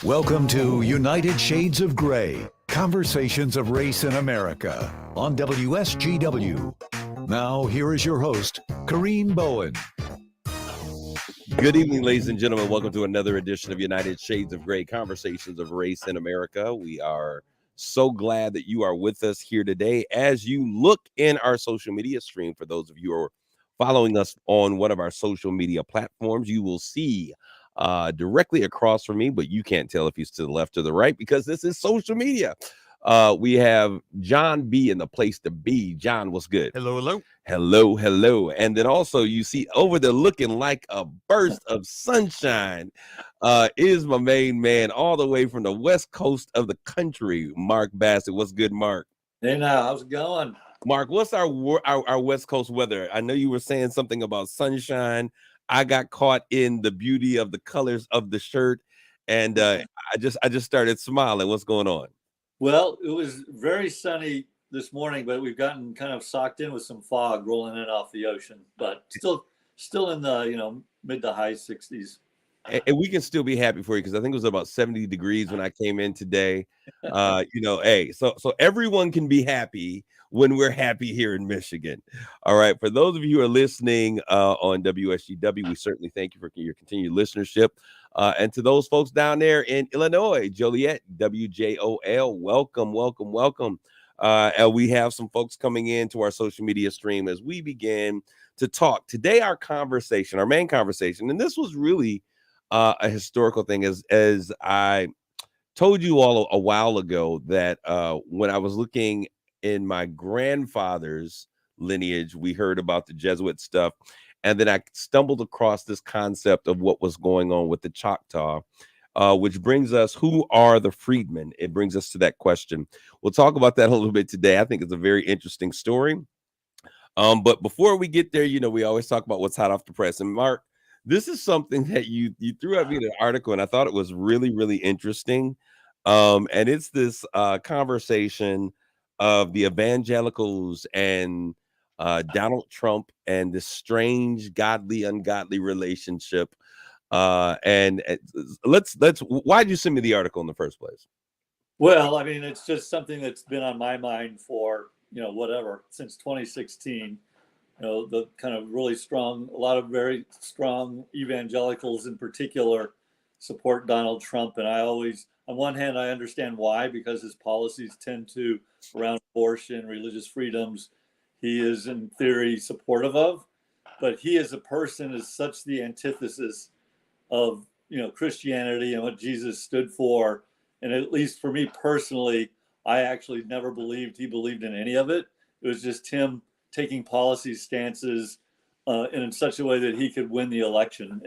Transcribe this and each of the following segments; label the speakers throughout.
Speaker 1: Welcome to United Shades of Gray, Conversations of Race in America on WSGW. Now, here is your host, Kareen Bowen.
Speaker 2: Good evening, ladies and gentlemen. Welcome to another edition of United Shades of Gray, Conversations of Race in America. We are so glad that you are with us here today. As you look in our social media stream, for those of you who are following us on one of our social media platforms, you will see directly across from me, but you can't tell if he's to the left or the right because this is social media. We have John B in the place to be. John, what's good?
Speaker 3: Hello, hello.
Speaker 2: Hello, hello. And then also you see over there looking like a burst of sunshine is my main man all the way from the west coast of the country, Mark Bassett. What's good, Mark?
Speaker 4: Hey, now, how's it going?
Speaker 2: Mark, what's our west coast weather? I know you were saying something about sunshine. I got caught in the beauty of the colors of the shirt, and I just started smiling. What's going on?
Speaker 4: Well, it was very sunny this morning, but we've gotten kind of socked in with some fog rolling in off the ocean, but still in the mid to high 60s.
Speaker 2: And we can still be happy for you because I think it was about 70 degrees when I came in today. Hey, so everyone can be happy when we're happy here in Michigan. All right. For those of you who are listening on WSGW, we certainly thank you for your continued listenership. And to those folks down there in Illinois, Joliet, WJOL, welcome. And we have some folks coming into our social media stream as we begin to talk. Today, our main conversation, and this was really a historical thing, as I told you all a while ago, that when I was looking in my grandfather's lineage, we heard about the Jesuit stuff, and then I stumbled across this concept of what was going on with the Choctaw, which brings us, who are the freedmen? It brings us to that question. We'll talk about that a little bit today. I think it's a very interesting story. But before we get there, we always talk about what's hot off the press. And Mark, this is something that you threw at me in an article, and I thought it was really, really interesting. And it's this conversation of the evangelicals and Donald Trump and this strange, godly, ungodly relationship. And let's. Why'd you send me the article in the first place?
Speaker 4: Well, I mean, it's just something that's been on my mind for since 2016. The kind of really strong, a lot of very strong evangelicals in particular support Donald Trump. And I always, on one hand, I understand why, because his policies tend to, around abortion, religious freedoms, he is in theory supportive of. But he as a person is such the antithesis of, Christianity and what Jesus stood for. And at least for me personally, I actually never believed he believed in any of it. It was just him taking policy stances in such a way that he could win the election.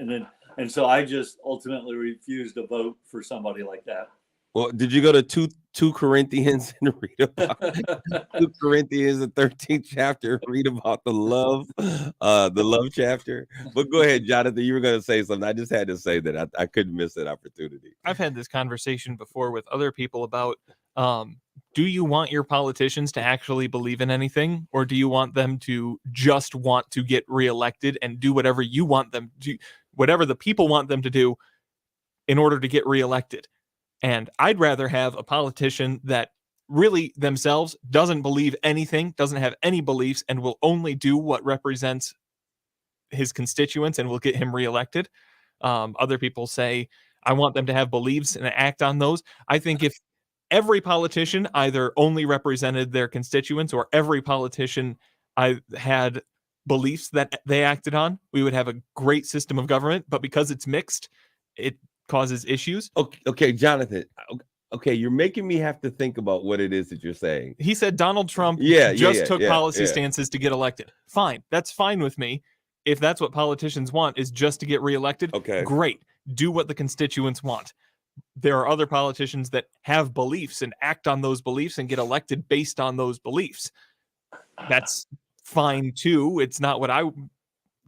Speaker 4: And so I just ultimately refused to vote for somebody like that.
Speaker 2: Well, did you go to 2 Corinthians and read about 2 Corinthians, the 13th chapter, read about the love chapter? But go ahead, Jonathan, you were going to say something. I just had to say that I couldn't miss that opportunity.
Speaker 3: I've had this conversation before with other people about, do you want your politicians to actually believe in anything, or do you want them to just want to get reelected and do whatever you want them to, whatever the people want them to do in order to get reelected? And I'd rather have a politician that really themselves doesn't believe anything, doesn't have any beliefs, and will only do what represents his constituents and will get him reelected. Other people say, I want them to have beliefs and act on those. I think if every politician either only represented their constituents or every politician had beliefs that they acted on, we would have a great system of government. But because it's mixed, it causes issues.
Speaker 2: Okay, Jonathan. Okay, you're making me have to think about what it is that you're saying.
Speaker 3: He said Donald Trump took policy stances to get elected. Fine. That's fine with me. If that's what politicians want, is just to get reelected,
Speaker 2: okay,
Speaker 3: great. Do what the constituents want. There are other politicians that have beliefs and act on those beliefs and get elected based on those beliefs. That's fine too. It's not what I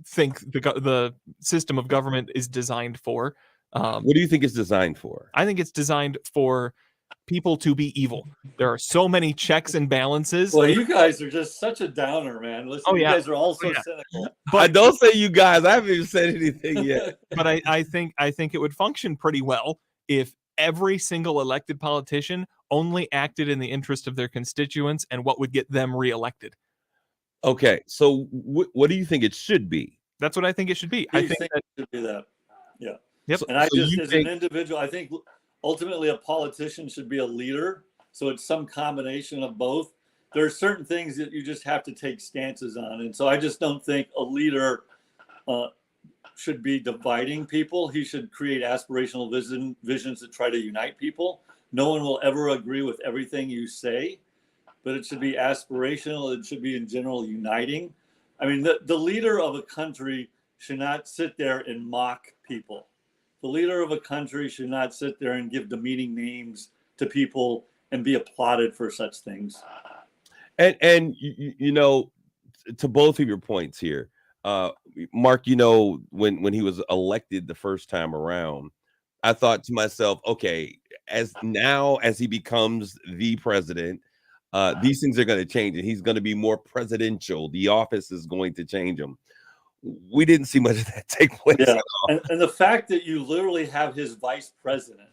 Speaker 3: think the system of government is designed for.
Speaker 2: What do you think it's designed for?
Speaker 3: I think it's designed for people to be evil. There are so many checks and balances.
Speaker 4: Well, you guys are just such a downer, man. Listen, you guys are all so cynical.
Speaker 2: But I don't say you guys. I haven't even said anything yet.
Speaker 3: But I think it would function pretty well if every single elected politician only acted in the interest of their constituents and what would get them reelected.
Speaker 2: Okay, so what do you think it should be?
Speaker 3: That's what I think it should be.
Speaker 4: I
Speaker 3: I think
Speaker 4: think
Speaker 3: that,
Speaker 4: it should be that. Yeah.
Speaker 3: Yep.
Speaker 4: And I
Speaker 2: So
Speaker 4: just,
Speaker 2: you
Speaker 4: as
Speaker 2: think-
Speaker 4: an individual, I think ultimately a politician should be a leader. So it's some combination of both. There are certain things that you just have to take stances on. And so I just don't think a leader should be dividing people. He should create aspirational visions that try to unite people. No one will ever agree with everything you say, but it should be aspirational. It should be in general uniting. I mean, the leader of a country should not sit there and mock people. The leader of a country should not sit there and give demeaning names to people and be applauded for such things.
Speaker 2: And you know, to both of your points here, Mark, you know, when he was elected the first time around, I thought to myself, okay, as he becomes the president, these things are going to change, and he's going to be more presidential. The office is going to change him. We didn't see much of that take place.
Speaker 4: Yeah. And the fact that you literally have his vice president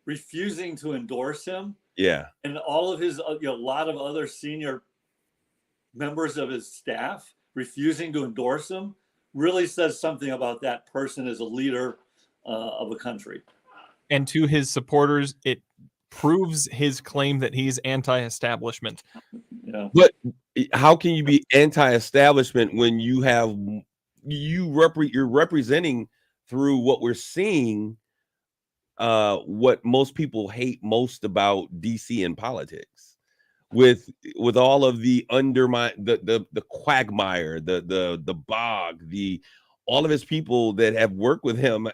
Speaker 4: refusing to endorse him,
Speaker 2: Yeah.
Speaker 4: and all of his, a lot of other senior members of his staff refusing to endorse him, really says something about that person as a leader of a country.
Speaker 3: and to his supporters, it proves his claim that he's anti-establishment.
Speaker 4: Yeah.
Speaker 2: But how can you be anti-establishment when you're representing through what we're seeing what most people hate most about DC and politics, with all of the the quagmire, the bog, all of his people that have worked with him,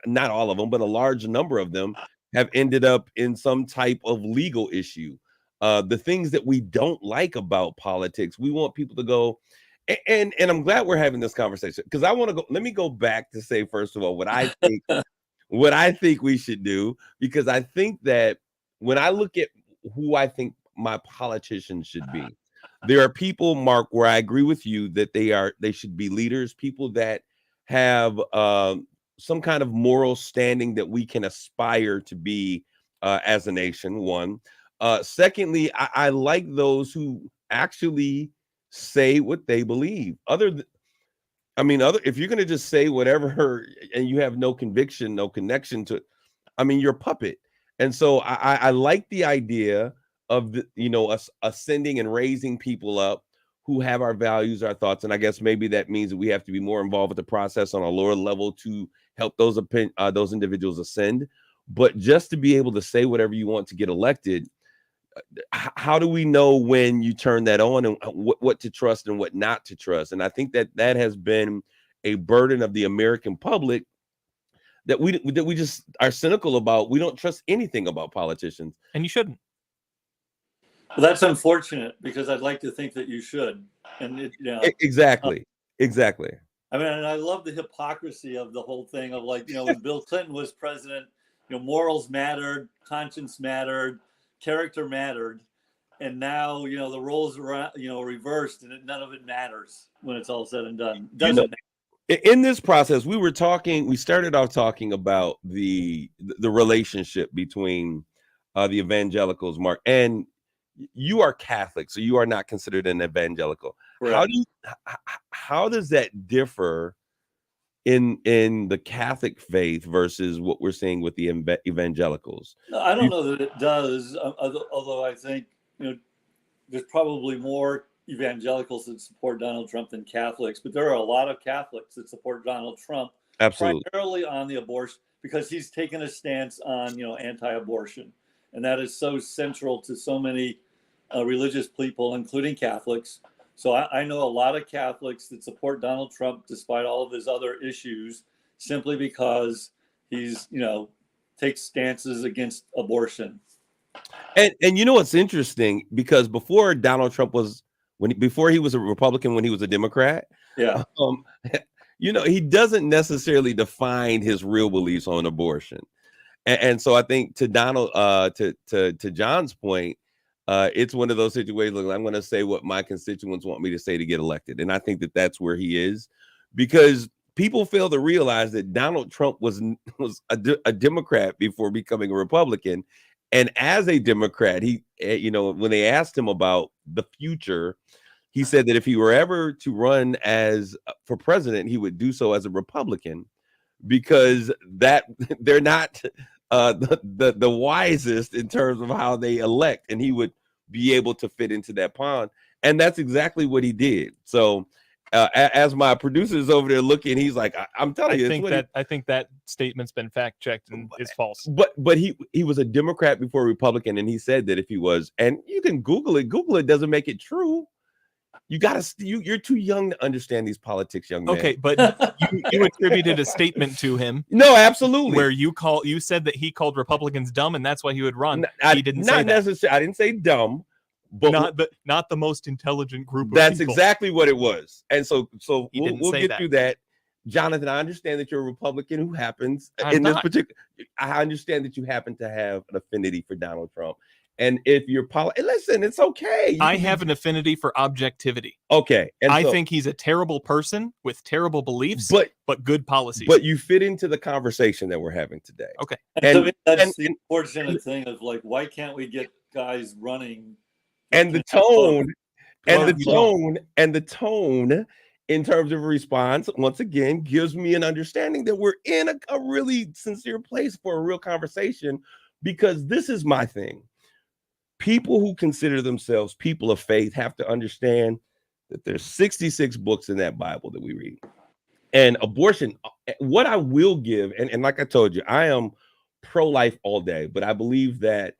Speaker 2: not all of them, but a large number of them have ended up in some type of legal issue. The things that we don't like about politics, we want people to go, and I'm glad we're having this conversation, because I want to go. Let me go back to say, first of all, what I think we should do, because I think that when I look at who I think my politicians should be, there are people, Mark, where I agree with you that they should be leaders, people that have some kind of moral standing that we can aspire to be as a nation. One. Secondly, I like those who actually say what they believe. If you're going to just say whatever and you have no conviction, no connection to, you're a puppet. And so I like the idea of us ascending and raising people up who have our values, our thoughts. And I guess maybe that means that we have to be more involved with the process on a lower level to help those individuals ascend. But just to be able to say whatever you want to get elected, how do we know when you turn that on and what to trust and what not to trust? And I think that has been a burden of the American public that we just are cynical about. We don't trust anything about politicians.
Speaker 3: And you shouldn't.
Speaker 4: Well, that's unfortunate, because I'd like to think that you should. And
Speaker 2: Exactly.
Speaker 4: I mean, and I love the hypocrisy of the whole thing of, like, when Bill Clinton was president, morals mattered, conscience mattered, character mattered, and now the roles are reversed, and none of it matters when it's all said and done. Doesn't matter.
Speaker 2: In this process, we started off talking about the relationship between the evangelicals, Mark, and you are Catholic, so you are not considered an evangelical.
Speaker 4: Correct.
Speaker 2: How does that differ in the Catholic faith versus what we're seeing with the evangelicals?
Speaker 4: No, I don't know that it does, although I think there's probably more evangelicals that support Donald Trump than Catholics, but there are a lot of Catholics that support Donald Trump.
Speaker 2: Absolutely.
Speaker 4: Primarily on the abortion, because he's taken a stance on anti-abortion, and that is so central to so many religious people, including Catholics. So I know a lot of Catholics that support Donald Trump despite all of his other issues, simply because he's takes stances against abortion.
Speaker 2: And what's interesting, because before Donald Trump before he was a Republican, when he was a Democrat,
Speaker 4: Yeah.
Speaker 2: He doesn't necessarily define his real beliefs on abortion. And so I think to Donald, to John's point, it's one of those situations. Like, I'm going to say what my constituents want me to say to get elected. And I think that that's where he is, because people fail to realize that Donald Trump was a Democrat before becoming a Republican. And as a Democrat, he, when they asked him about the future, he said that if he were ever to run for president, he would do so as a Republican, because that they're not the wisest in terms of how they elect, and he would be able to fit into that pond. And that's exactly what he did. So as my producer is over there looking, he's like, I'm telling you,
Speaker 3: I think that statement's been fact checked and is false.
Speaker 2: But he was a Democrat before a Republican, and he said that if he was, and you can Google it doesn't make it true. You're too young to understand these politics, young man.
Speaker 3: Okay, but you attributed a statement to him.
Speaker 2: No, absolutely.
Speaker 3: Where you said that he called Republicans dumb, and that's why he would run.
Speaker 2: He
Speaker 3: didn't say that.
Speaker 2: Necessarily. I didn't say dumb, but
Speaker 3: not the most intelligent group of
Speaker 2: that's
Speaker 3: people.
Speaker 2: exactly what it was. And so we'll get
Speaker 3: that.
Speaker 2: through that. Jonathan, I understand that you're a Republican who happens
Speaker 3: this
Speaker 2: particular. I understand that you happen to have an affinity for Donald Trump. And if you're listen, it's okay.
Speaker 3: I have an affinity for objectivity.
Speaker 2: Okay. And
Speaker 3: I think he's a terrible person with terrible beliefs, but good policies.
Speaker 2: But you fit into the conversation that we're having today.
Speaker 3: Okay.
Speaker 4: And that's the unfortunate thing of, like, why can't we get guys running?
Speaker 2: And the tone in terms of response, once again, gives me an understanding that we're in a really sincere place for a real conversation, because this is my thing. People who consider themselves people of faith have to understand that there's 66 books in that Bible that we read. And abortion, what I will give, and like I told you, I am pro-life all day, but I believe that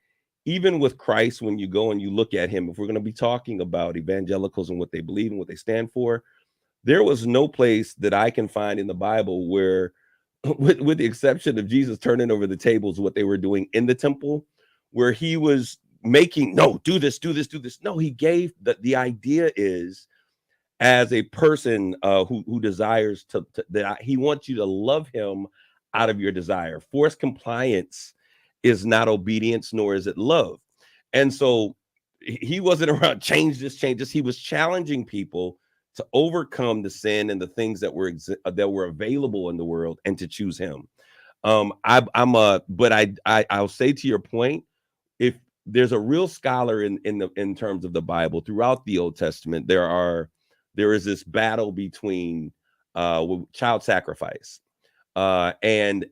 Speaker 2: even with Christ, when you go and you look at him, if we're going to be talking about evangelicals and what they believe and what they stand for, there was no place that I can find in the Bible where, with the exception of Jesus turning over the tables, what they were doing in the temple, where he was making, no, do this. No, he gave the idea is, as a person who desires he wants you to love him out of your desire. Forced compliance is not obedience, nor is it love. And so he wasn't around change this. He was challenging people to overcome the sin and the things that were available in the world, and to choose him. I'll say to your point, if there's a real scholar in terms of the Bible throughout the Old Testament, there is this battle between child sacrifice and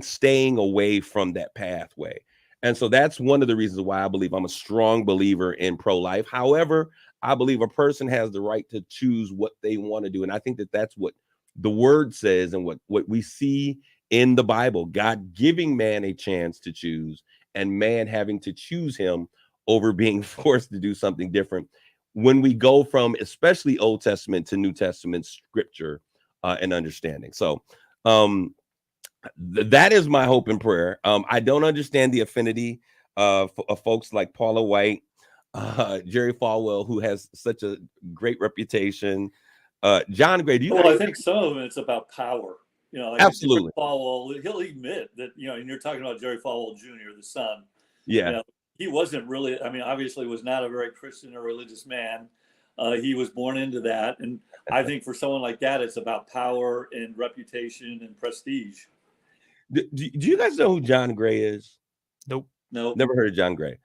Speaker 2: staying away from that pathway. And so that's one of the reasons why I believe I'm a strong believer in pro-life. However, I believe a person has the right to choose what they want to do. And I think that that's what the word says, and what we see in the Bible, God giving man a chance to choose, and man having to choose him over being forced to do something different. When we go from especially Old Testament to New Testament scripture and understanding. So that is my hope and prayer. I don't understand the affinity of folks like Paula White, Jerry Falwell, who has such a great reputation. John Gray, do you?
Speaker 4: Well, I think some of it's about power. Like
Speaker 2: absolutely.
Speaker 4: Falwell, he'll admit that, and you're talking about Jerry Falwell Jr., the son.
Speaker 2: Yeah.
Speaker 4: He wasn't really, obviously was not a very Christian or religious man. He was born into that. And I think for someone like that, it's about power and reputation and prestige.
Speaker 2: Do you guys know who John Gray is?
Speaker 3: Nope.
Speaker 2: Never heard of John Gray.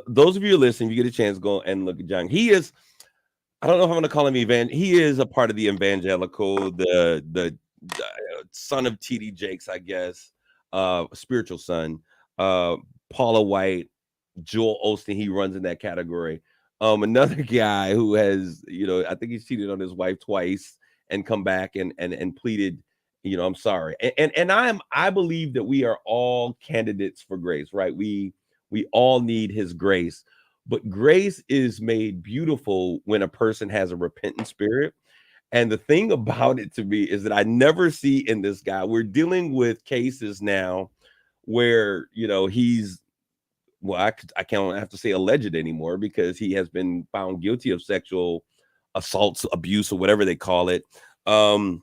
Speaker 2: Those of you who listen, if you get a chance, go and look at John. He is, I don't know if I'm going to call him he is a part of the evangelical, the son of T.D. Jakes, I guess, spiritual son. Paula White, Joel Osteen, he runs in that category. Another guy who has, I think he's cheated on his wife twice and come back and pleaded, I'm sorry. And I believe that we are all candidates for grace, right? We all need his grace, but grace is made beautiful when a person has a repentant spirit. And the thing about it to me is that I never see in this guy, we're dealing with cases now where, he's, well, I can't have to say alleged anymore, because he has been found guilty of sexual assaults, abuse, or whatever they call it. And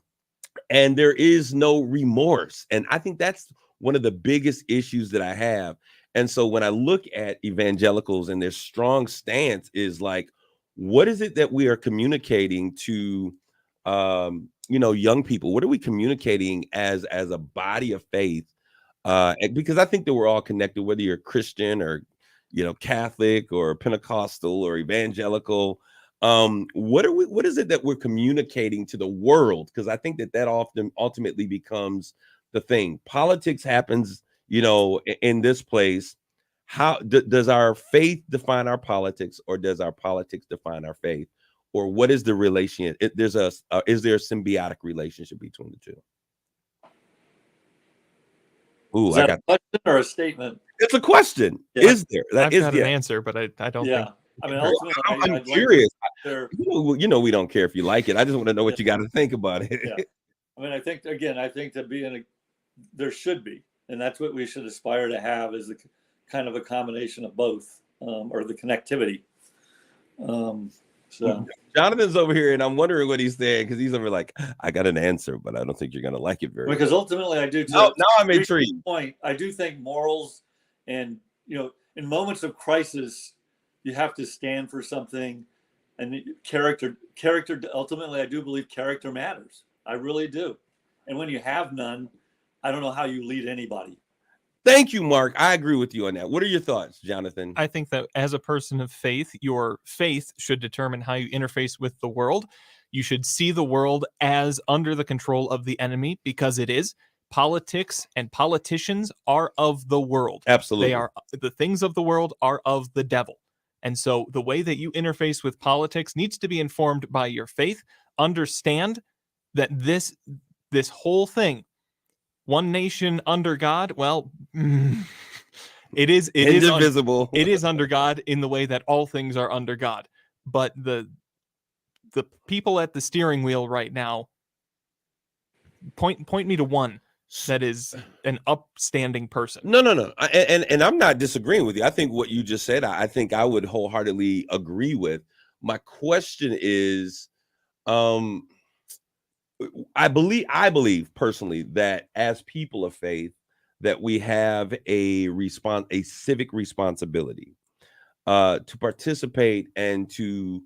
Speaker 2: there is no remorse. And I think that's one of the biggest issues that I have. And so when I look at evangelicals and their strong stance is like, what is it that we are communicating to young people? What are we communicating as a body of faith? Because I think that we're all connected, whether you're Christian or Catholic or Pentecostal or evangelical. What is it that we're communicating to the world? Because I think that often ultimately becomes the thing. Politics happens, in this place. How does our faith define our politics, or does our politics define our faith? Or what is the relation? Is there a symbiotic relationship between the two? Ooh,
Speaker 4: Is that a question or a statement?
Speaker 2: it's a question.
Speaker 4: Yeah.
Speaker 2: Is there? That
Speaker 3: I've
Speaker 2: is
Speaker 3: got an answer, but I don't
Speaker 4: Yeah.
Speaker 3: think.
Speaker 4: I mean,
Speaker 3: Well,
Speaker 4: ultimately,
Speaker 2: I'm
Speaker 4: I'd
Speaker 2: curious.
Speaker 4: Like
Speaker 2: We don't care if you like it. I just want to know what you got to think about it.
Speaker 4: Yeah. I mean, I think to be there should be, and that's what we should aspire to have, is the kind of a combination of both, or the connectivity. So
Speaker 2: Jonathan's over here, and I'm wondering what he's saying, because he's over like, I got an answer, but I don't think you're gonna like it very much.
Speaker 4: Because ultimately, I do too.
Speaker 2: Now I'm intrigued.
Speaker 4: Point. I do think morals, and in moments of crisis, you have to stand for something, and character. Ultimately, I do believe character matters. I really do. And when you have none, I don't know how you lead anybody.
Speaker 2: Thank you, Mark. I agree with you on that. What are your thoughts, Jonathan?
Speaker 3: I think that as a person of faith, your faith should determine how you interface with the world. You should see the world as under the control of the enemy, because it is. Politics and politicians are of the world.
Speaker 2: Absolutely.
Speaker 3: They are, the things of the world are of the devil. And so the way that you interface with politics needs to be informed by your faith. Understand that this whole thing, one nation under God, well, it is
Speaker 2: indivisible.
Speaker 3: It is under God in the way that all things are under God. But the people at the steering wheel right now, point me to one that is an upstanding person.
Speaker 2: No. And I'm not disagreeing with you. I think what you just said, I think I would wholeheartedly agree with. My question is, I believe personally that as people of faith, that we have a civic responsibility to participate and to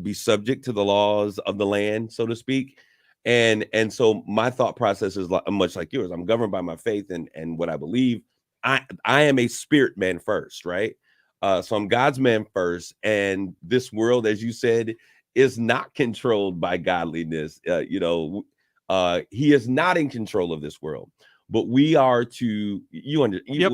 Speaker 2: be subject to the laws of the land, so to speak. And so my thought process is much like yours. I'm governed by my faith and what I believe. I am a spirit man first, right? So I'm God's man first, and this world, as you said, is not controlled by godliness. He is not in control of this world, but we are to.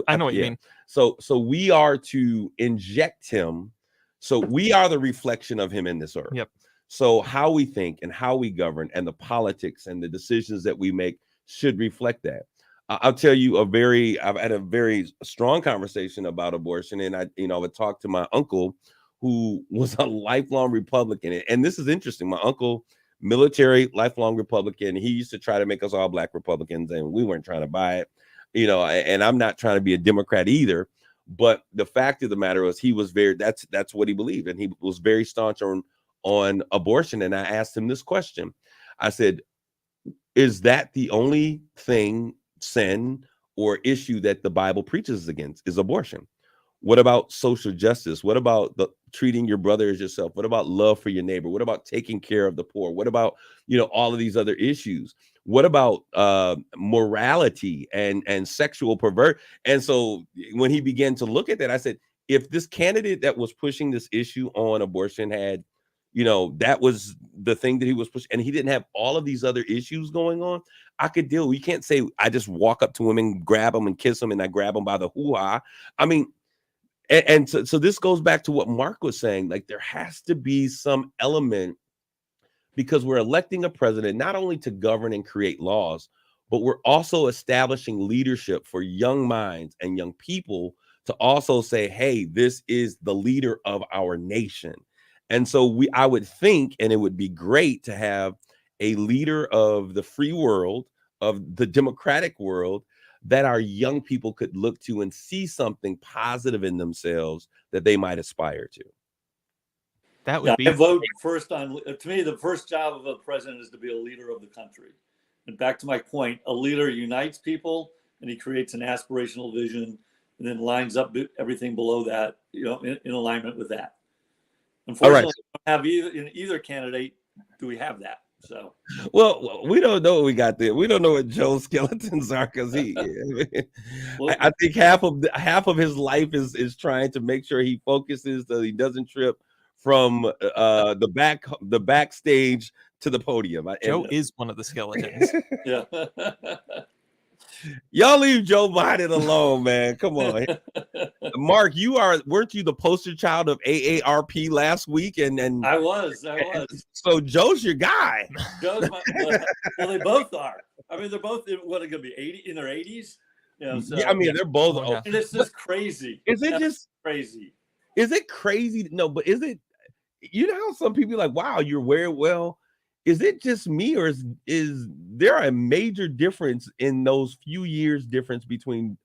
Speaker 3: I know what you mean.
Speaker 2: So we are to inject him. So we are the reflection of him in this earth.
Speaker 3: Yep.
Speaker 2: So how we think and how we govern and the politics and the decisions that we make should reflect that. I'll tell you I've had a very strong conversation about abortion, and I would talk to my uncle, who was a lifelong Republican. And this is interesting. My uncle, military, lifelong Republican. He used to try to make us all Black Republicans, and we weren't trying to buy it, and I'm not trying to be a Democrat either. But the fact of the matter was, he was that's what he believed. And he was very staunch on abortion. And I asked him this question. I said, is that the only sin or issue that the Bible preaches against, is abortion? What about social justice? What about treating your brother as yourself? What about love for your neighbor? What about taking care of the poor? What about, all of these other issues? What about morality and sexual pervert? And so when he began to look at that, I said, if this candidate that was pushing this issue on abortion had, that was the thing that he was pushing, and he didn't have all of these other issues going on, I could deal. You can't say I just walk up to him and grab him and kiss him and I grab him by the hoo-ha. I mean, and so this goes back to what Mark was saying. Like, there has to be some element, because we're electing a president not only to govern and create laws, but we're also establishing leadership for young minds and young people to also say, hey, this is the leader of our nation. And so I would think, and it would be great to have a leader of the free world, of the democratic world, that our young people could look to and see something positive in themselves that they might aspire to.
Speaker 3: That would be.
Speaker 4: I vote first to me, the first job of a president is to be a leader of the country. And back to my point, a leader unites people, and he creates an aspirational vision, and then lines up everything below that, in alignment with that. Unfortunately, we don't have either candidate do we have that? So
Speaker 2: Well, we don't know what we got there. We don't know what Joe's skeletons are because
Speaker 4: Well-
Speaker 2: I think half of his life is trying to make sure he focuses so he doesn't trip from the backstage to the podium.
Speaker 3: Joe is one of the skeletons.
Speaker 4: yeah.
Speaker 2: Y'all leave Joe Biden alone, man. Come on, Mark. Weren't you the poster child of AARP last week? And
Speaker 4: I was.
Speaker 2: so Joe's your guy.
Speaker 4: Joe's well, they both are. I mean, they're both what are going to be 80 in their 80s. You know, so,
Speaker 2: Yeah, I mean they're both.
Speaker 3: Oh, yeah.
Speaker 4: and it's just crazy.
Speaker 2: Is it
Speaker 4: That's
Speaker 2: just
Speaker 4: crazy?
Speaker 2: Is it crazy? No, but is it? You know how some people are like, wow, you're wearing well. Is it just me, or is there a major difference in those few years difference between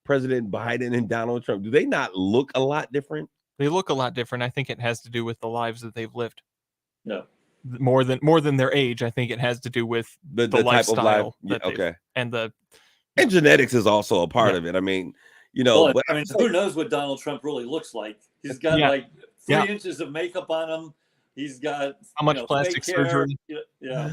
Speaker 2: President Biden and Donald Trump? Do they not look a lot different?
Speaker 3: They look a lot different. I think it has to do with the lives that they've lived.
Speaker 4: No.
Speaker 3: More than their age. I think it has to do with
Speaker 2: The
Speaker 3: the
Speaker 2: type of life.
Speaker 3: lifestyle.
Speaker 2: Yeah,
Speaker 3: that they've-
Speaker 2: okay.
Speaker 3: And the
Speaker 2: And genetics is also a part
Speaker 3: Yeah.
Speaker 2: of it. I mean, you know,
Speaker 4: Well,
Speaker 2: but
Speaker 4: I mean, who knows what Donald Trump really looks like? He's got
Speaker 3: Yeah.
Speaker 4: like 3
Speaker 3: Yeah.
Speaker 4: inches of makeup on him. He's got
Speaker 3: How much plastic
Speaker 4: fake hair.
Speaker 3: surgery?
Speaker 4: Yeah.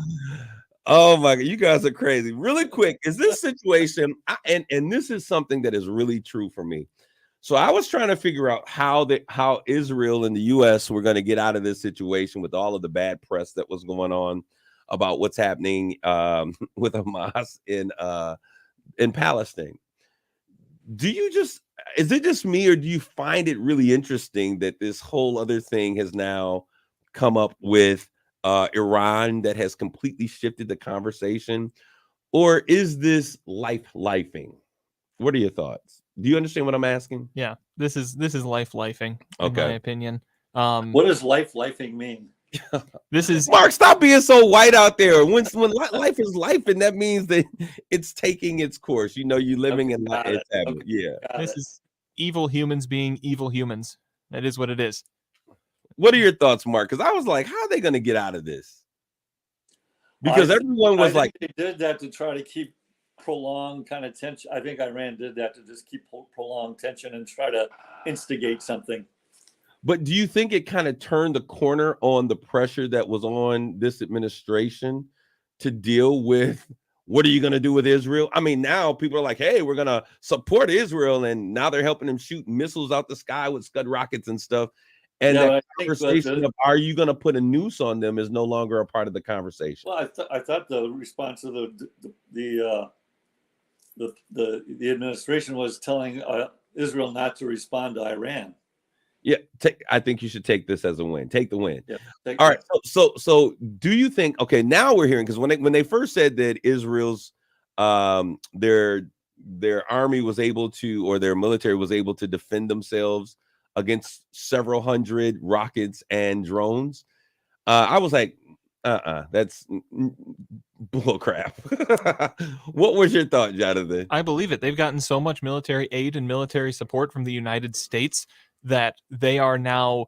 Speaker 2: oh my God, you guys are crazy. Really quick, is this situation, and this is something that is really true for me. So I was trying to figure out how Israel and the U.S. were going to get out of this situation with all of the bad press that was going on about what's happening with Hamas in Palestine. Is it just me, or do you find it really interesting that this whole other thing has now come up with Iran that has completely shifted the conversation? Or is this lifing? What are your thoughts? Do you understand what I'm asking?
Speaker 3: Yeah, this is lifing, in
Speaker 2: Okay.
Speaker 3: my opinion.
Speaker 4: What does lifing mean?
Speaker 3: This is
Speaker 2: Mark, stop being so white out there. When life is life, and that means that it's taking its course. You know, you're living in life.
Speaker 4: got it.
Speaker 2: Okay. Yeah.
Speaker 4: Got
Speaker 3: this
Speaker 4: it.
Speaker 3: is evil humans being evil humans. That is what it is.
Speaker 2: What are your thoughts, Mark? Because I was like, how are they going to get out of this? Because
Speaker 4: I
Speaker 2: everyone was
Speaker 4: think
Speaker 2: like,
Speaker 4: they did that to try to keep prolonged kind of tension. I think Iran did that to just keep prolonged tension and try to instigate something.
Speaker 2: but do you think it kind of turned the corner on the pressure that was on this administration to deal with what are you going to do with Israel? I mean, now people are like, hey, we're going to support Israel. And now they're helping them shoot missiles out the sky with Scud rockets and stuff. And
Speaker 4: Yeah,
Speaker 2: that
Speaker 4: but I think
Speaker 2: conversation of are you going to put a noose on them is no longer a part of the conversation.
Speaker 4: Well, I thought the response of the administration was telling Israel not to respond to Iran.
Speaker 2: Yeah, I think you should take this as a win. Take the win.
Speaker 4: Yeah.
Speaker 2: All right. So do you think? Okay, now we're hearing because when they first said that Israel's their army was able to, or their military was able to defend themselves against several hundred rockets and drones, I was like, that's bull crap. What was your thought, Jonathan?
Speaker 3: I believe it. They've gotten so much military aid and military support from the United States that they are now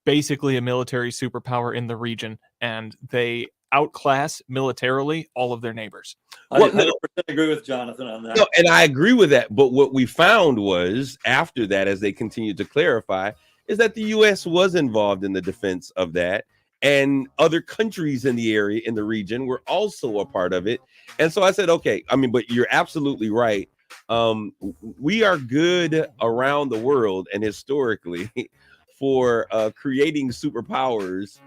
Speaker 3: basically a military superpower in the region, and they outclass militarily all of their neighbors.
Speaker 4: I
Speaker 2: Well,
Speaker 4: 100% agree with Jonathan on that.
Speaker 2: No, and I agree with that. But what we found was after that, as they continued to clarify, is that the U.S. was involved in the defense of that. And other countries in the area, in the region, were also a part of it. And so I said, okay, I mean, but you're absolutely right. We are good around the world and historically for creating superpowers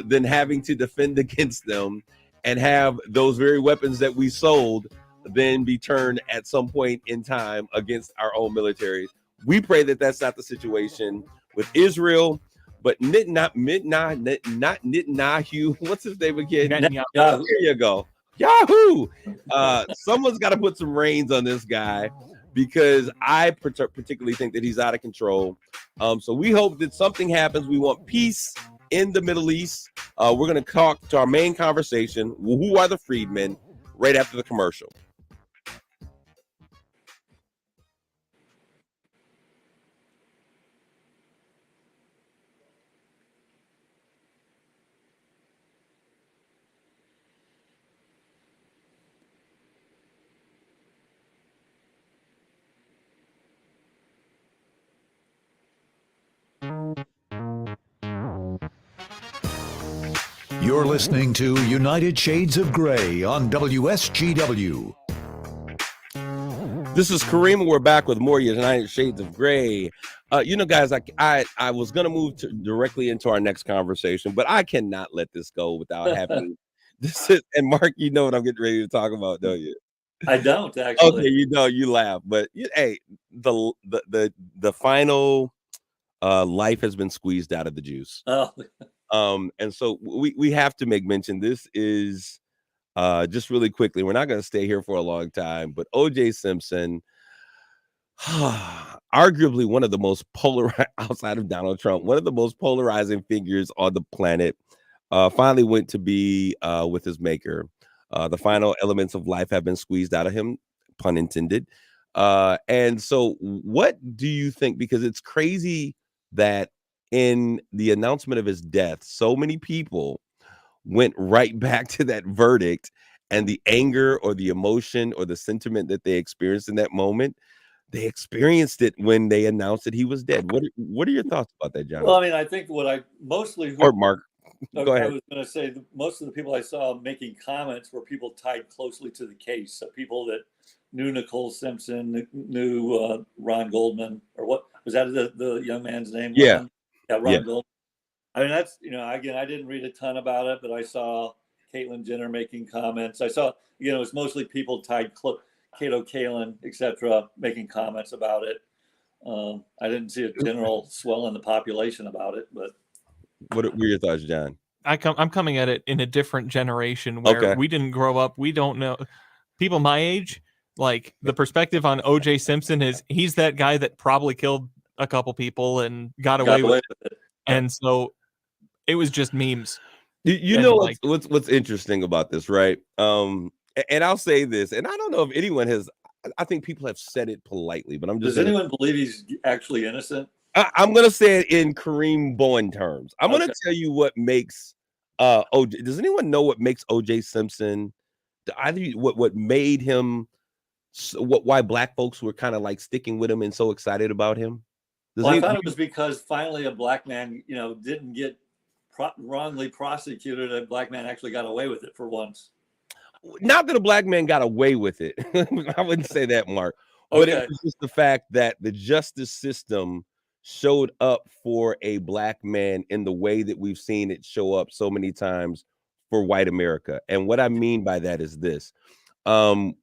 Speaker 2: than having to defend against them and have those very weapons that we sold then be turned at some point in time against our own military. We pray that that's not the situation with Israel. But not Netanyahu. What's his name again?
Speaker 3: Netanyahu.
Speaker 4: Yeah.
Speaker 2: There you go. Yahoo! Someone's got to put some reins on this guy because I particularly think that he's out of control. So we hope that something happens. We want peace in the Middle East. We're going to talk to our main conversation. Who are the freedmen? Right after the commercial.
Speaker 1: You're listening to United Shades of Grey on WSGW.
Speaker 2: This is Kareem, and we're back with more United Shades of Grey. Guys, I was going to move directly into our next conversation, but I cannot let this go without having this. And Mark, you know what I'm getting ready to talk about, don't you?
Speaker 4: I don't actually.
Speaker 2: Okay, you laugh, but hey, the final life has been squeezed out of the juice.
Speaker 4: Oh.
Speaker 2: And so we have to make mention. This is just really quickly. We're not going to stay here for a long time, but O.J. Simpson, arguably one of the most polarized outside of Donald Trump, one of the most polarizing figures on the planet, finally went to be with his maker. The final elements of life have been squeezed out of him, pun intended. And so what do you think? Because it's crazy that in the announcement of his death, so many people went right back to that verdict and the anger or the emotion or the sentiment that they experienced in that moment. They experienced it when they announced that he was dead. What are your thoughts about that, John?
Speaker 4: Well, I mean, I think what I mostly
Speaker 2: or Mark, go ahead.
Speaker 4: I was going to say most of the people I saw making comments were people tied closely to the case. So people that knew Nicole Simpson, knew Ron Goldman, or what was that the young man's name?
Speaker 2: Yeah.
Speaker 4: Ron Goldman. I mean, that's, again, I didn't read a ton about it, but I saw Caitlyn Jenner making comments. I saw, it was mostly people tied Kato Kaelin, etc., making comments about it. I didn't see a general swell in the population about it, but
Speaker 2: what were your thoughts, John?
Speaker 3: I'm coming at it in a different generation where we didn't grow up. We don't know. People my age, like the perspective on O.J. Simpson is he's that guy that probably killed a couple people and got away with it. And so it was just memes.
Speaker 2: You know what's interesting about this, right? And I'll say this, and I don't know if anyone has. I think people have said it politely, but I'm just.
Speaker 4: Does anyone believe he's actually innocent?
Speaker 2: I'm going to say it in Kareem Bowen terms. I'm going to tell you what makes OJ. Does anyone know what makes O.J. Simpson? What made him? Why black folks were kind of like sticking with him and so excited about him?
Speaker 4: I thought it was because finally a black man, didn't get wrongly prosecuted. A black man actually got away with it for once.
Speaker 2: Not that a black man got away with it. I wouldn't say that, Mark. But it was just the fact that the justice system showed up for a black man in the way that we've seen it show up so many times for white America. And what I mean by that is this.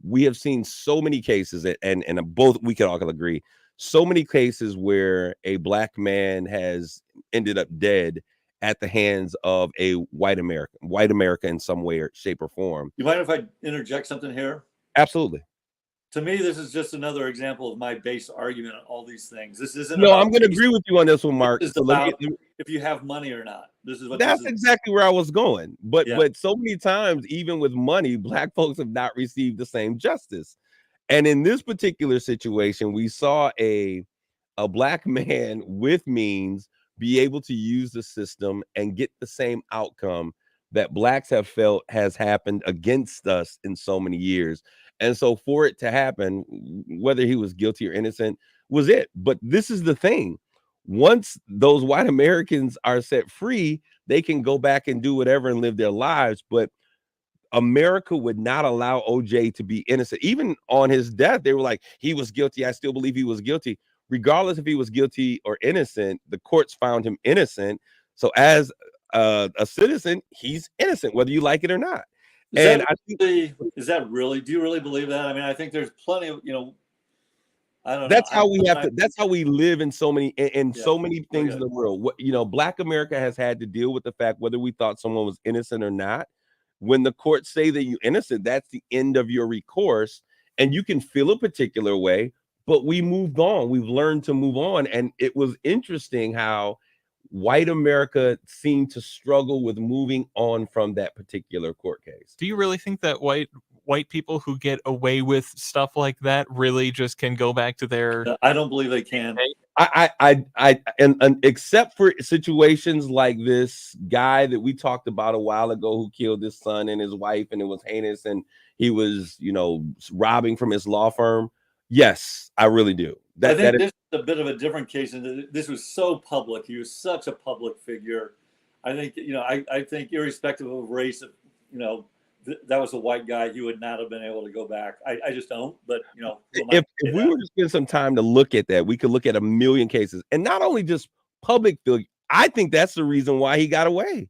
Speaker 2: We have seen so many cases, and both we can all agree, so many cases where a black man has ended up dead at the hands of a white America in some way or shape or form.
Speaker 4: You mind if I interject something here?
Speaker 2: Absolutely.
Speaker 4: To me, this is just another example of my base argument on all these things. This isn't.
Speaker 2: No, I'm going to agree with you on this one, Mark.
Speaker 4: This is about if you have money or not. This is what.
Speaker 2: That's exactly where I was going. But so many times, even with money, black folks have not received the same justice. And in this particular situation, we saw a black man with means be able to use the system and get the same outcome that blacks have felt has happened against us in so many years. And so for it to happen, whether he was guilty or innocent, was it. But this is the thing. Once those white Americans are set free, they can go back and do whatever and live their lives. But America would not allow OJ to be innocent. Even on his death, they were like, he was guilty. I still believe he was guilty. Regardless if he was guilty or innocent, the courts found him innocent. So as a citizen, he's innocent, whether you like it or not.
Speaker 4: Is that really? Do you really believe that? I mean, I think there's plenty of, I don't know.
Speaker 2: That's how we have to. That's how we live in so many so many things in the world. Black America has had to deal with the fact whether we thought someone was innocent or not. When the courts say that you're innocent, that's the end of your recourse, and you can feel a particular way. But we moved on. We've learned to move on, and it was interesting how white America seemed to struggle with moving on from that particular court case.
Speaker 3: Do you really think that white people who get away with stuff like that really just can go back to their?
Speaker 4: I don't believe they can.
Speaker 2: And except for situations like this guy that we talked about a while ago who killed his son and his wife, and it was heinous, and he was, robbing from his law firm. Yes, I really do.
Speaker 4: I think this is a bit of a different case, and this was so public. He was such a public figure. I think, I think irrespective of race, that was a white guy, he would not have been able to go back. I just don't, but
Speaker 2: If we were to spend some time to look at that, we could look at a million cases, and not only just public figure. I think that's the reason why he got away,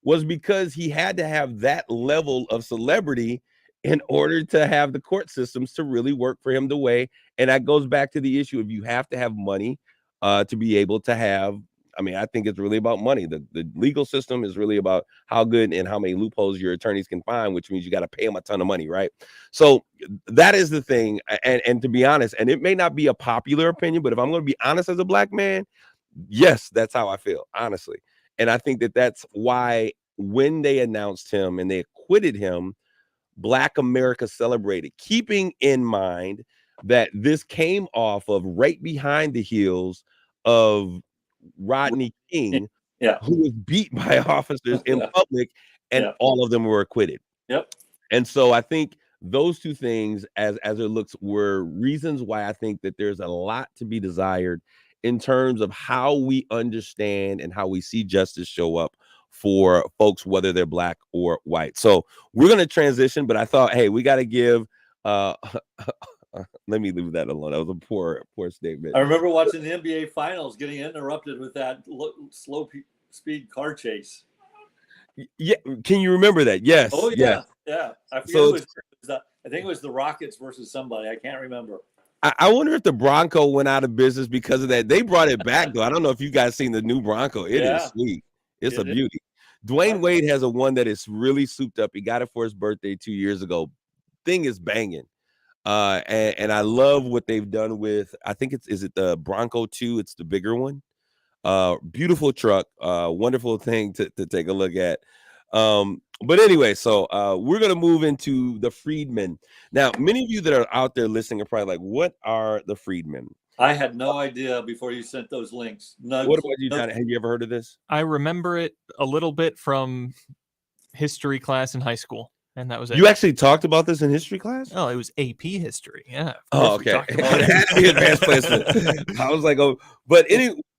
Speaker 2: was because he had to have that level of celebrity in order to have the court systems to really work for him the way. And that goes back to the issue of you have to have money to be able to have. I mean, I think it's really about money. The legal system is really about how good and how many loopholes your attorneys can find, which means you got to pay them a ton of money, right? So that is the thing. And to be honest, and it may not be a popular opinion, but if I'm going to be honest as a black man, yes, that's how I feel, honestly. And I think that that's why when they announced him and they acquitted him, Black America celebrated, keeping in mind that this came off of right behind the heels of Rodney King, who was beat by officers in public, and all of them were acquitted.
Speaker 4: Yep.
Speaker 2: And so I think those two things, as it looks, were reasons why I think that there's a lot to be desired in terms of how we understand and how we see justice show up for folks, whether they're black or white. So we're going to transition, but I thought, hey, we got to give let me leave that alone. That was a poor statement.
Speaker 4: I remember watching the NBA Finals, getting interrupted with that slow speed car chase.
Speaker 2: Yeah, can you remember that? Yes.
Speaker 4: Oh yeah, yeah. I forget I think it was the Rockets versus somebody. I can't remember.
Speaker 2: I wonder if the Bronco went out of business because of that. They brought it back though. I don't know if you guys seen the new Bronco. It is sweet. It's a beauty. Dwayne Wade has a one that is really souped up. He got it for his birthday 2 years ago. Thing is banging. And I love what they've done with, I think is it the Bronco 2? It's the bigger one. Beautiful truck, wonderful thing to take a look at. But anyway, so we're gonna move into the freedmen. Now, many of you that are out there listening are probably like, what are the freedmen?
Speaker 4: I had no idea before you sent those links. No,
Speaker 2: what about you, John? Have you ever heard of this?
Speaker 3: I remember it a little bit from history class in high school. And that was it.
Speaker 2: You actually talked about this in history class?
Speaker 3: Oh, it was AP history. Yeah.
Speaker 2: Oh, okay. It had to be advanced placement. I was like, oh, but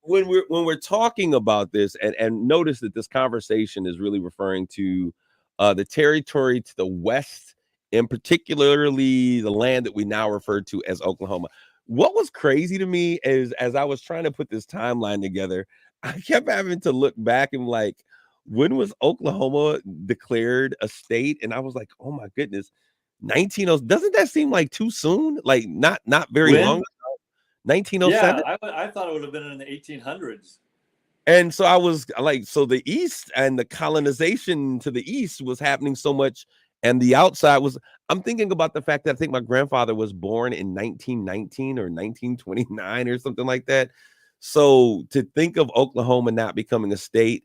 Speaker 2: when we're talking about this, and notice that this conversation is really referring to the territory to the west, and particularly the land that we now refer to as Oklahoma. What was crazy to me is, as I was trying to put this timeline together, I kept having to look back and like, when was Oklahoma declared a state? And I was like, oh my goodness, 1900. Doesn't that seem like too soon? Like not very long ago. 1907.
Speaker 4: Yeah, I thought it would have been in the 1800s.
Speaker 2: And so I was like, so the East and the colonization to the East was happening so much, and the outside was. I'm thinking about the fact that I think my grandfather was born in 1919 or 1929 or something like that. So to think of Oklahoma not becoming a state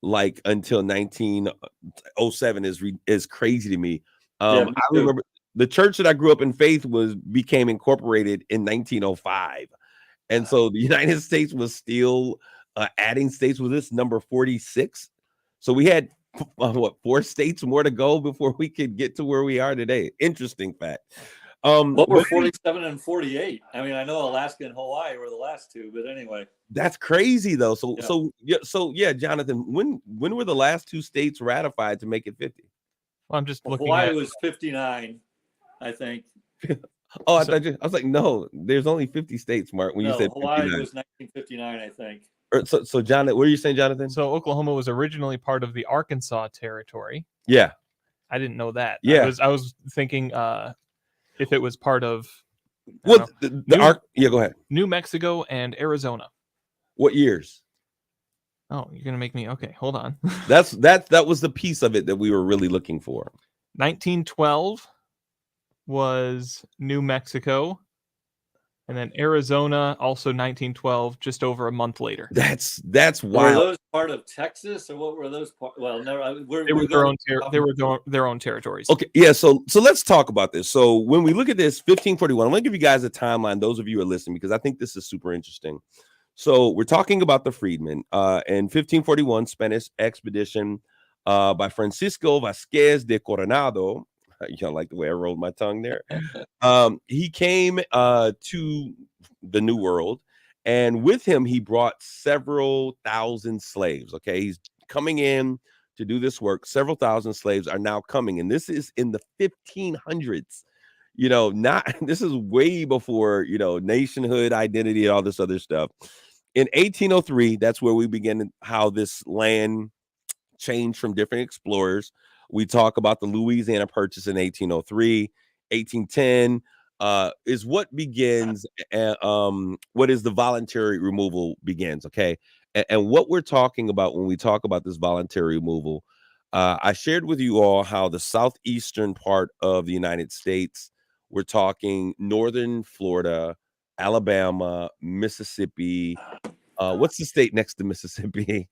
Speaker 2: like until 1907 is crazy to me. I remember the church that I grew up in faith became incorporated in 1905, and so the United States was still adding states with this number 46. So we had 4 states more to go before we could get to where we are today. Interesting fact.
Speaker 4: What were 47 and 48? I mean, I know Alaska and Hawaii were the last two, but anyway.
Speaker 2: That's crazy though. So Jonathan, when were the last 2 states ratified to make it 50?
Speaker 3: Well, I'm just looking
Speaker 4: Hawaii was 59, I think.
Speaker 2: Oh, I was like, no, there's only 50 states, Mark. When you said
Speaker 4: Hawaii was 1959, I think.
Speaker 2: So John, what are you saying, Jonathan?
Speaker 3: So Oklahoma was originally part of the Arkansas territory.
Speaker 2: Yeah.
Speaker 3: I didn't know that.
Speaker 2: Yeah.
Speaker 3: I was thinking if it was part of
Speaker 2: go ahead.
Speaker 3: New Mexico and Arizona.
Speaker 2: What years?
Speaker 3: Oh, you're gonna make me okay. Hold on.
Speaker 2: That was the piece of it that we were really looking for.
Speaker 3: 1912 was New Mexico, and then Arizona also 1912, just over a month later.
Speaker 2: That's wild.
Speaker 4: Were those part of Texas, or what were those part? Well, never.
Speaker 3: They were their own territories.
Speaker 2: Okay, yeah. So let's talk about this. So when we look at this 1541, I'm going to give you guys a timeline. Those of you who are listening, because I think this is super interesting. So we're talking about the freedmen. In 1541, Spanish expedition by Francisco Vasquez de Coronado. Y'all like the way I rolled my tongue there. He came to the New World, and with him he brought several thousand slaves. Okay, coming in to do this work. Several thousand slaves are now coming, and this is in the 1500s. Not this is way before nationhood, identity, and all this other stuff. In 1803, that's where we begin how this land changed from different explorers. We talk about the Louisiana Purchase in 1803, 1810. Is what begins, what is the voluntary removal begins, okay? And what we're talking about when we talk about this voluntary removal, I shared with you all how the southeastern part of the United States, we're talking northern Florida, Alabama, Mississippi. What's the state next to Mississippi?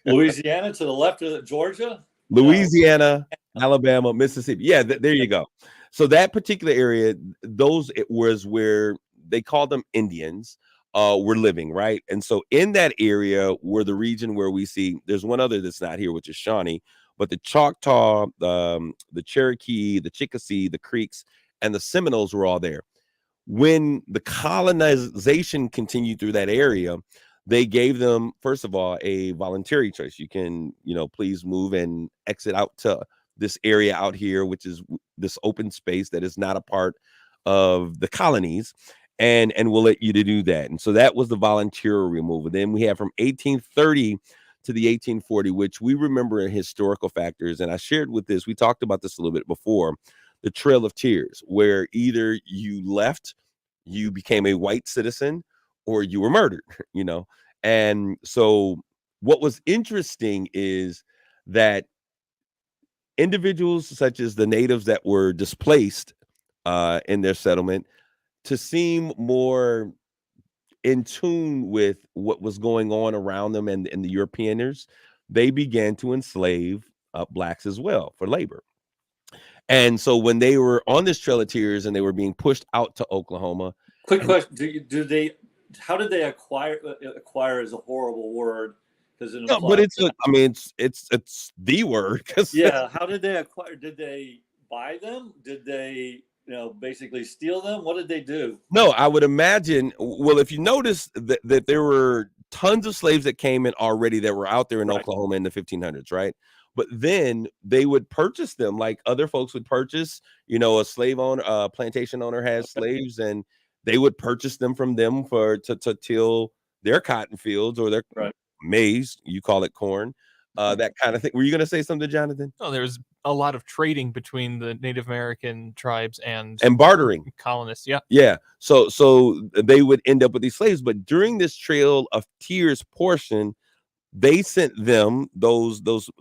Speaker 4: Louisiana to the left of Georgia?
Speaker 2: Louisiana, Alabama, Mississippi. Yeah, there you go. So that particular area, it was where they called them Indians, were living, right? And so in that area were the region where we see, there's one other that's not here, which is Shawnee, but the Choctaw, the Cherokee, the Chickasaw, the Creeks, and the Seminoles were all there. When the colonization continued through that area, they gave them, first of all, a voluntary choice. You can, please move and exit out to this area out here, which is this open space that is not a part of the colonies, and we'll let you to do that. And so that was the voluntary removal. Then we have from 1830 to the 1840, which we remember in historical factors. And I shared with this, we talked about this a little bit before, the Trail of Tears, where either you left, you became a white citizen, or you were murdered, And so what was interesting is that individuals such as the natives that were displaced in their settlement, to seem more in tune with what was going on around them and the Europeaners, they began to enslave blacks as well for labor. And so when they were on this Trail of Tears and they were being pushed out to Oklahoma.
Speaker 4: Quick question: how did they acquire? Acquire is a horrible word because it.
Speaker 2: No, but it's the word.
Speaker 4: Yeah. How did they acquire? Did they buy them? Did they basically steal them? What did they do?
Speaker 2: No, I would imagine. Well, if you notice that there were tons of slaves that came in already that were out there in Oklahoma in the 1500s, right? But then they would purchase them like other folks would purchase, a slave owner, a plantation owner has slaves, and they would purchase them from them to till their cotton fields or their maize. You call it corn, that kind of thing. Were you going to say something, Jonathan?
Speaker 3: No, there's a lot of trading between the Native American tribes and
Speaker 2: bartering
Speaker 3: colonists.
Speaker 2: Yeah. So they would end up with these slaves, but during this Trail of Tears portion, they sent them those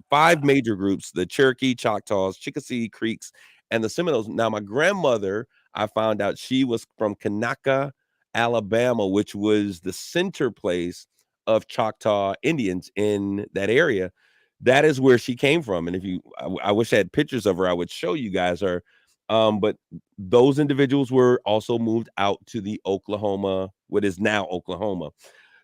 Speaker 2: 5 major groups: the Cherokee, Choctaws, Chickasaw, Creeks, and the Seminoles. Now, my grandmother, I found out she was from Kanaka, Alabama, which was the center place of Choctaw Indians in that area. That is where she came from. And I wish I had pictures of her, I would show you guys her. But those individuals were also moved out to the Oklahoma, what is now Oklahoma.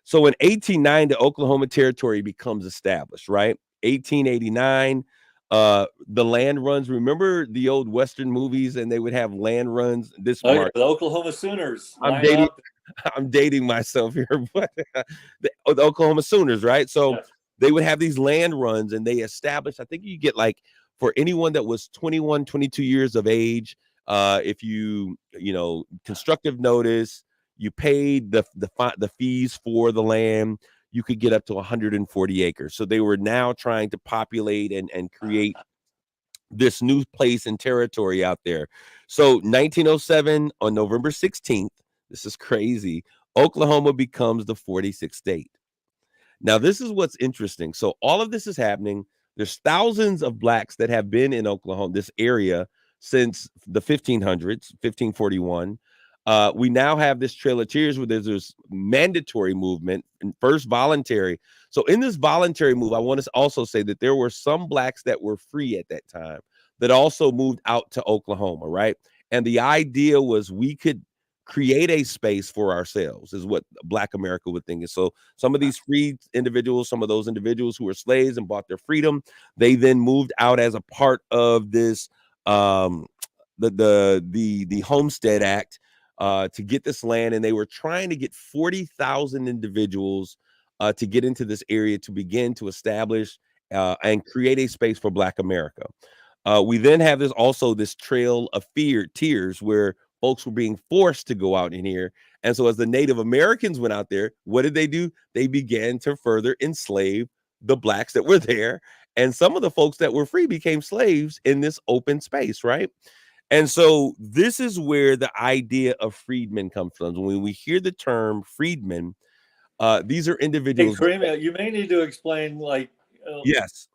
Speaker 2: So in 1890, the Oklahoma Territory becomes established, right? 1889, the land runs. Remember the old Western movies, and they would have land runs.
Speaker 4: The Oklahoma Sooners.
Speaker 2: I'm dating myself here, but the Oklahoma Sooners, right? So they would have these land runs, and they established, I think you get like, for anyone that was 21, 22 years of age, if you constructive notice, you paid the fees for the land, you could get up to 140 acres. So they were now trying to populate and create this new place and territory out there. So 1907, on November 16th, this is crazy, Oklahoma becomes the 46th state. Now, this is what's interesting. So all of this is happening. There's thousands of blacks that have been in Oklahoma, this area, since the 1500s, 1541. We now have this Trail of Tears where there's this mandatory movement and first voluntary. So in this voluntary move, I want to also say that there were some blacks that were free at that time that also moved out to Oklahoma, right? And the idea was we could create a space for ourselves, is what Black America would think. And so some of these free individuals, some of those individuals who were slaves and bought their freedom, they then moved out as a part of this the Homestead Act, to get this land, and they were trying to get 40,000 individuals to get into this area to begin to establish and create a space for Black America. We then have this trail of tears where folks were being forced to go out in here. And so as the Native Americans went out there, what did they do? They began to further enslave the Blacks that were there. And some of the folks that were free became slaves in this open space, right? And so this is where the idea of freedmen comes from. When we hear the term freedmen, these are
Speaker 4: Hey,
Speaker 2: individuals.
Speaker 4: Kareem, you may need to explain, like,
Speaker 2: Yes.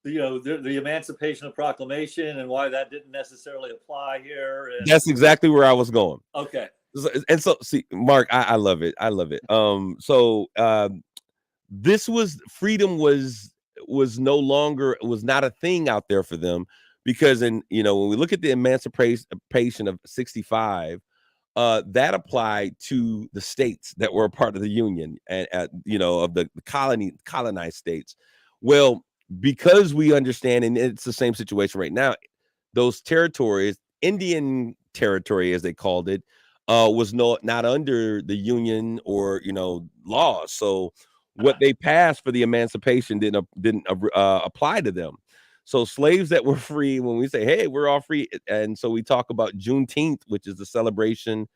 Speaker 4: the Emancipation Proclamation and why that didn't necessarily apply here. And,
Speaker 2: That's exactly where I was going.
Speaker 4: okay.
Speaker 2: And so, see, Mark, I love it. I love it. This was freedom was no longer, was not a thing out there for them, because when we look at the emancipation of 65, that applied to the states that were a part of the Union and of the colonized states. Well, because we understand, and it's the same situation right now, those territories, Indian territory as they called it, was not under the Union or laws. So what they passed for the emancipation didn't apply to them. So slaves that were free, when we say, hey, we're all free, and so we talk about Juneteenth, which is the celebration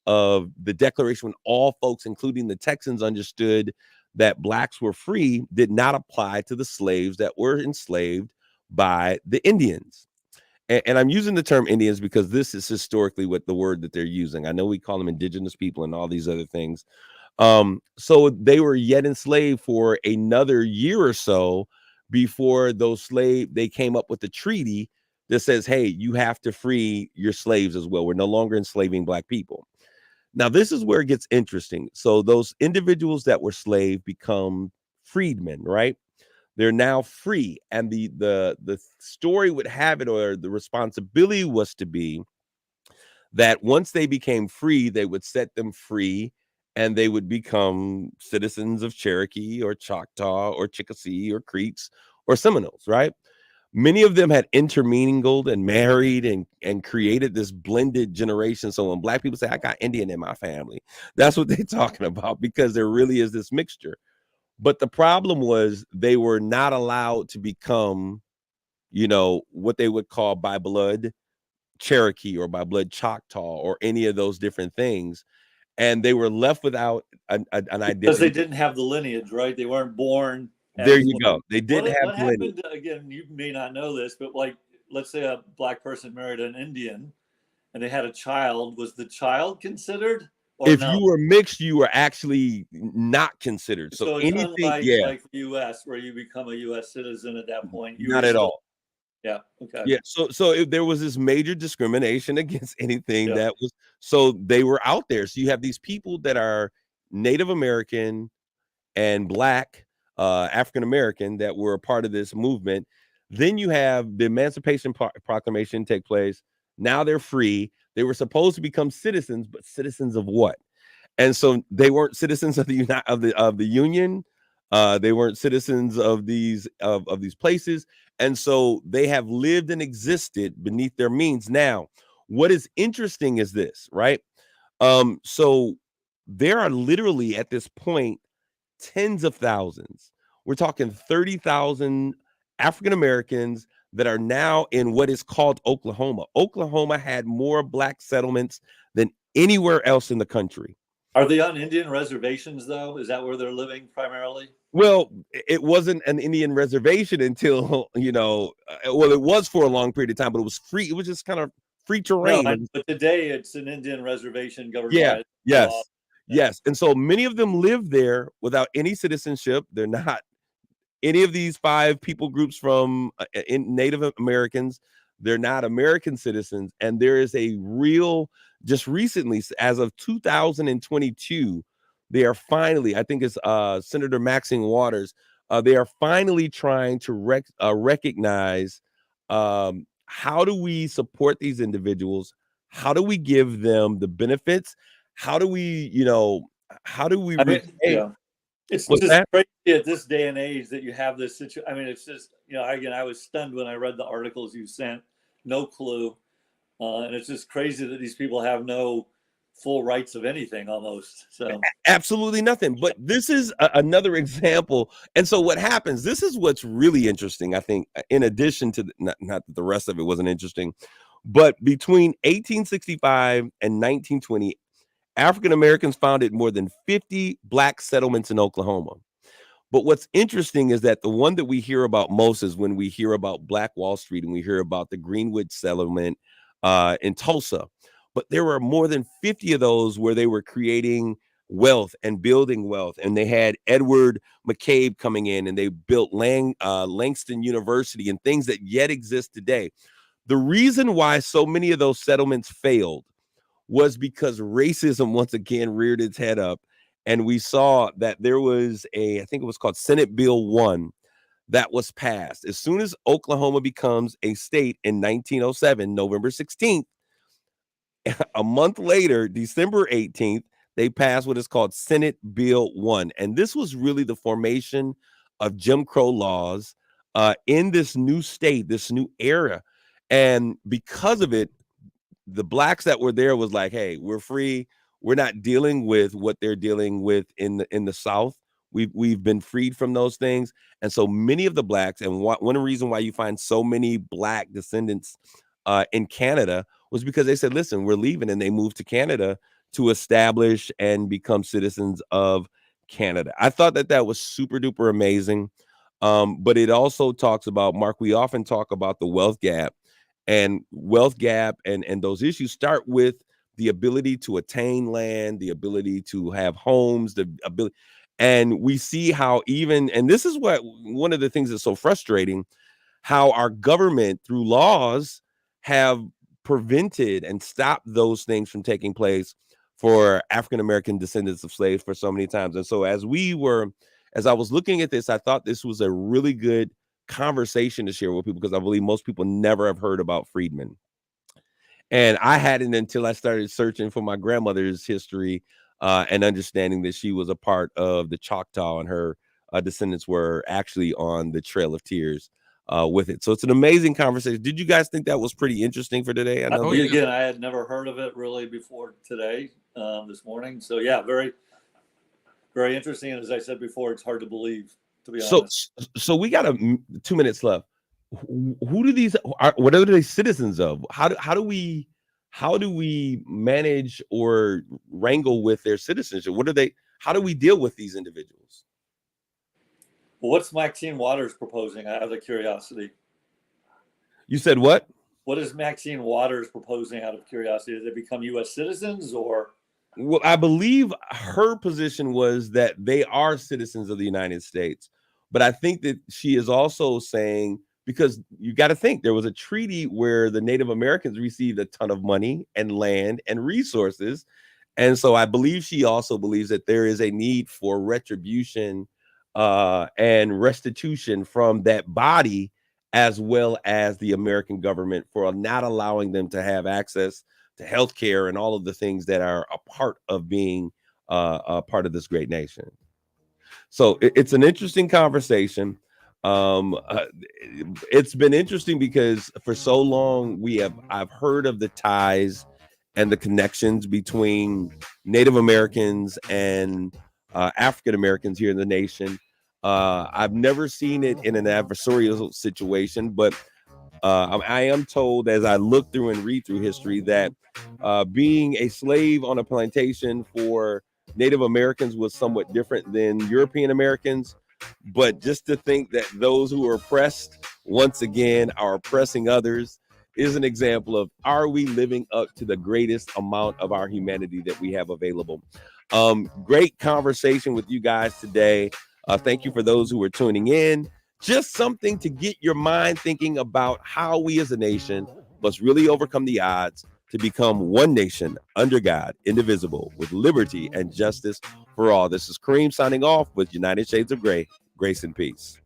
Speaker 2: of the Declaration, when all folks, including the Texans, understood that Blacks were free, did not apply to the slaves that were enslaved by the Indians. And I'm using the term Indians because this is historically what the word that they're using. I know we call them indigenous people and all these other things. So they were yet enslaved for another year or so before they came up with a treaty that says, hey, you have to free your slaves as well. We're no longer enslaving Black people. Now, this is where it gets interesting. So those individuals that were slave become freedmen, right? They're now free. And the story would have it, or the responsibility was to be, that once they became free, they would set them free and they would become citizens of Cherokee or Choctaw or Chickasaw or Creeks or Seminoles, right? Many of them had intermingled and married and created this blended generation. So when Black people say, I got Indian in my family, that's what they're talking about, because there really is this mixture. But the problem was they were not allowed to become, what they would call by blood Cherokee or by blood Choctaw or any of those different things. And they were left without an identity.
Speaker 4: Because they didn't have the lineage, right? They weren't born.
Speaker 2: There you go. They didn't have
Speaker 4: what happened, again, you may not know this, but like, let's say a Black person married an Indian and they had a child. Was the child considered?
Speaker 2: If you were mixed, you were actually not considered. So
Speaker 4: it's
Speaker 2: anything,
Speaker 4: like the U.S., where you become a U.S. citizen at that point.
Speaker 2: Not at all.
Speaker 4: Yeah. Okay.
Speaker 2: Yeah. So if there was this major discrimination against anything that was, so they were out there. So you have these people that are Native American and Black, African American, that were a part of this movement. Then you have the Emancipation Proclamation take place. Now they're free. They were supposed to become citizens, but citizens of what? And so they weren't citizens of the Union. They weren't citizens of these places. And so they have lived and existed beneath their means. Now, what is interesting is this, right? So there are literally at this point tens of thousands. We're talking 30,000 African Americans that are now in what is called Oklahoma. Oklahoma had more Black settlements than anywhere else in the country.
Speaker 4: Are they on Indian reservations, though? Is that where they're living primarily?
Speaker 2: Well, it wasn't an Indian reservation until, it was for a long period of time, but it was free. It was just kind of free terrain.
Speaker 4: No, but today it's an Indian reservation governed by
Speaker 2: yes.
Speaker 4: law.
Speaker 2: Yes. And so many of them live there without any citizenship. They're not any of these 5 people groups from Native Americans. They're not American citizens. And there is a real, just recently, as of 2022, they are finally, I think it's Senator Maxine Waters, they are finally trying to recognize how do we support these individuals? How do we give them the benefits? How do we,
Speaker 4: It's just crazy at this day and age that you have this situation. I mean, it's just, again, I was stunned when I read the articles you sent. No clue. And it's just crazy that these people have no full rights of anything almost. So
Speaker 2: Absolutely nothing. But this is another example. And so what happens, this is what's really interesting, I think, in addition to not that the rest of it wasn't interesting, but between 1865 and 1920, African Americans founded more than 50 Black settlements in Oklahoma. But what's interesting is that the one that we hear about most is when we hear about Black Wall Street and we hear about the Greenwood settlement in Tulsa. But there were more than 50 of those where they were creating wealth and building wealth. And they had Edward McCabe coming in, and they built Langston University and things that yet exist today. The reason why so many of those settlements failed was because racism once again reared its head up. And we saw that there was I think it was called Senate Bill 1 that was passed. As soon as Oklahoma becomes a state in 1907, November 16th, a month later, December 18th, they passed what is called Senate Bill 1. And this was really the formation of Jim Crow laws in this new state, this new era. And because of it, the Blacks that were there was like, hey, we're free. We're not dealing with what they're dealing with in the South. We've been freed from those things. And so many of the Blacks, and one reason why you find so many Black descendants in Canada was because they said, listen, we're leaving, and they moved to Canada to establish and become citizens of Canada. I thought that was super duper amazing. But it also talks about, Mark, we often talk about the wealth gap, and those issues start with the ability to attain land, the ability to have homes, the ability. And we see how and this is what one of the things that's so frustrating, how our government through laws have prevented and stopped those things from taking place for African-American descendants of slaves for so many times. And so as I was looking at this, I thought this was a really good conversation to share with people, because I believe most people never have heard about freedmen. And I hadn't until I started searching for my grandmother's history and understanding that she was a part of the Choctaw, and her descendants were actually on the Trail of Tears with it. So it's an amazing conversation. Did you guys think that was pretty interesting for today?
Speaker 4: Again, I had never heard of it really before today, this morning. So yeah, very, very interesting. And as I said before, it's hard to believe, to be honest.
Speaker 2: So we got 2 minutes left. Who do these what are they citizens of? How do we manage or wrangle with their citizenship? How do we deal with these individuals?
Speaker 4: Well, what's Maxine Waters proposing, out of curiosity?
Speaker 2: You said what?
Speaker 4: What is Maxine Waters proposing, out of curiosity? Did they become U.S. citizens, or?
Speaker 2: Well, I believe her position was that they are citizens of the United States. But I think that she is also saying, because you got to think, there was a treaty where the Native Americans received a ton of money and land and resources. And so I believe she also believes that there is a need for retribution and restitution from that body, as well as the American government, for not allowing them to have access to healthcare and all of the things that are a part of being a part of this great nation. So it's an interesting conversation. It's been interesting because for so long I've heard of the ties and the connections between Native Americans and African Americans here in the nation. I've never seen it in an adversarial situation, but I am told, as I look through and read through history, that being a slave on a plantation for Native Americans was somewhat different than European Americans. But just to think that those who are oppressed, once again, are oppressing others is an example of, are we living up to the greatest amount of our humanity that we have available? Great conversation with you guys today. Thank you for those who are tuning in. Just something to get your mind thinking about how we as a nation must really overcome the odds to become one nation under God, indivisible, with liberty and justice for all. This is Kareem signing off with United Shades of Gray. Grace and peace.